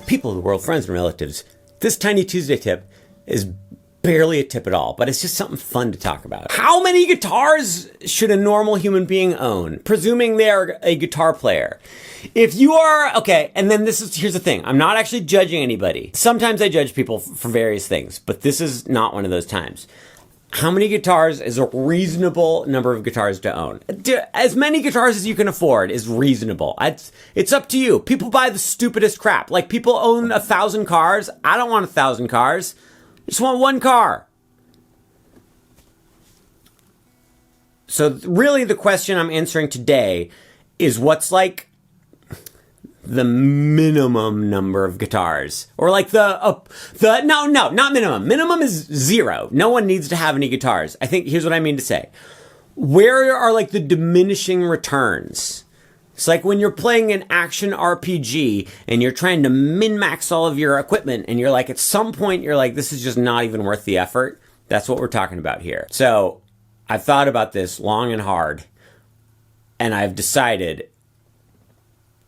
People of the world, friends and relatives, this Tiny Tuesday tip is barely a tip at all, but it's just something fun to talk about. How many guitars should a normal human being own, presuming they're a guitar player? If you are, okay, and then here's the thing. I'm not actually judging anybody. Sometimes I judge people for various things, but this is not one of those times. How many guitars is a reasonable number of guitars to own? As many guitars as you can afford is reasonable. It's up to you. People buy the stupidest crap. Like, people own 1,000 cars. I don't want 1,000 cars. I just want one car. So really the question I'm answering today is what's like the minimum number of guitars, or like no, not minimum. Minimum is 0. No one needs to have any guitars. I think here's what I mean to say. Where are like the diminishing returns? It's like when you're playing an action RPG and you're trying to min-max all of your equipment and you're like, at some point you're like, this is just not even worth the effort. That's what we're talking about here. So I've thought about this long and hard, and I've decided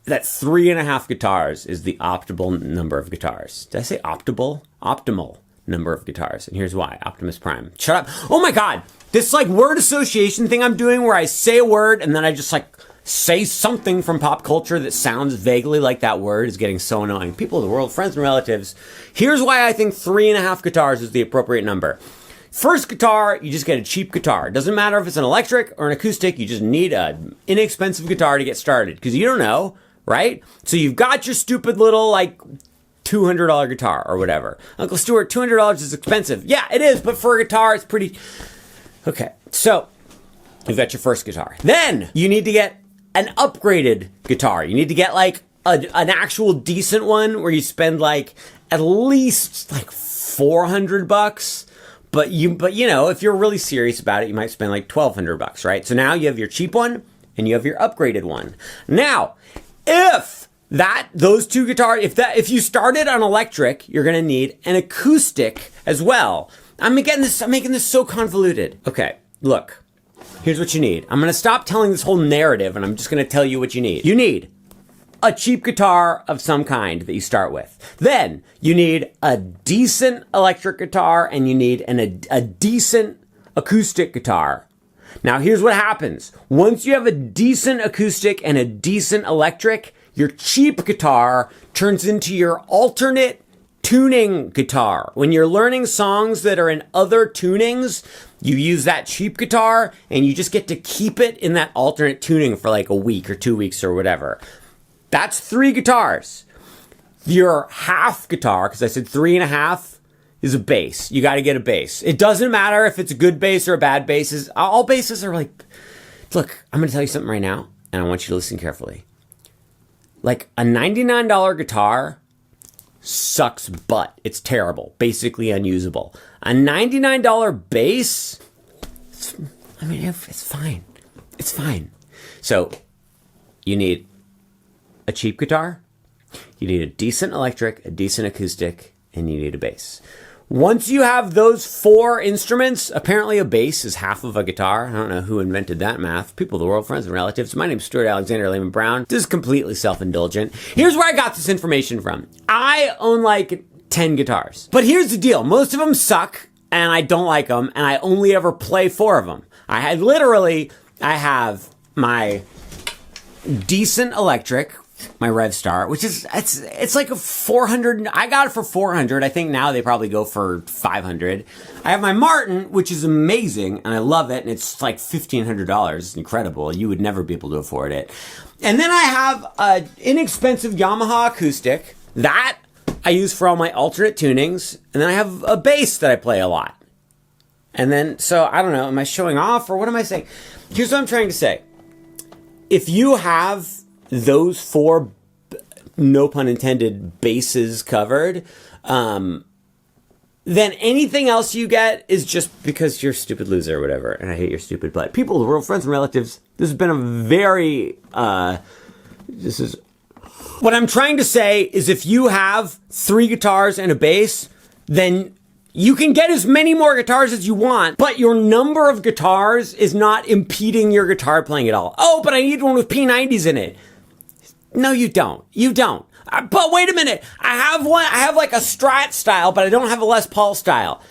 that 3.5 guitars is the optimal number of guitars. Did I say optimal? Optimal number of guitars. And here's why. Optimus Prime. Shut up. Oh my God. This like word association thing I'm doing where I say a word and then I just like say something from pop culture that sounds vaguely like that word is getting so annoying. People of the world, friends and relatives. Here's why I think 3.5 guitars is the appropriate number. First guitar, you just get a cheap guitar. It doesn't matter if it's an electric or an acoustic. You just need an inexpensive guitar to get started because you don't know. Right? So you've got your stupid little, like, $200 guitar or whatever. Uncle sTuart, $200 is expensive. Yeah, it is, but for a guitar, it's pretty... Okay, so you've got your first guitar. Then you need to get an upgraded guitar. You need to get, like, an actual decent one where you spend, like, at least, like, $400. But you know, if you're really serious about it, you might spend, like, $1,200, right? So now you have your cheap one and you have your upgraded one. Now... if those two guitars, if you started on electric, you're going to need an acoustic as well. I'm making this so convoluted. Okay, look, here's what you need. I'm going to stop telling this whole narrative and I'm just going to tell you what you need. You need a cheap guitar of some kind that you start with. Then you need a decent electric guitar and you need a decent acoustic guitar. Now, here's what happens. Once you have a decent acoustic and a decent electric, your cheap guitar turns into your alternate tuning guitar. When you're learning songs that are in other tunings, you use that cheap guitar and you just get to keep it in that alternate tuning for like a week or 2 weeks or whatever. That's 3 guitars. Your half guitar, because I said 3.5, is a bass. You got to get a bass. It doesn't matter if it's a good bass or a bad bass. All basses are like, look, I'm going to tell you something right now, and I want you to listen carefully. Like, a $99 guitar sucks butt. It's terrible. Basically unusable. A $99 bass, it's fine. It's fine. So, you need a cheap guitar, you need a decent electric, a decent acoustic, and you need a bass. Once you have those 4 instruments, apparently a bass is half of a guitar. I don't know who invented that math. People of the world, friends and relatives. My name's sTuart Alexander Lehman-brown. This is completely self-indulgent. Here's where I got this information from. I own like 10 guitars. But here's the deal. Most of them suck, and I don't like them, and I only ever play 4 of them. I have my decent electric, my RevStar, which is, it's like a 400, I got it for 400. I think now they probably go for 500. I have my Marin, which is amazing, and I love it, and it's like $1,500. It's incredible. You would never be able to afford it. And then I have an inexpensive Yamaha acoustic. That I use for all my alternate tunings. And then I have a bass that I play a lot. And then, so, I don't know, am I showing off, or what am I saying? Here's what I'm trying to say. If you have those 4, no pun intended, bases covered, then anything else you get is just because you're a stupid loser or whatever, and I hate your stupid butt. People of the world, friends and relatives, this has been a very, what I'm trying to say is if you have 3 guitars and a bass, then you can get as many more guitars as you want, but your number of guitars is not impeding your guitar playing at all. Oh, but I need one with P90s in it. No, you don't. You don't. But wait a minute. I have one. I have like a Strat style, but I don't have a Les Paul style.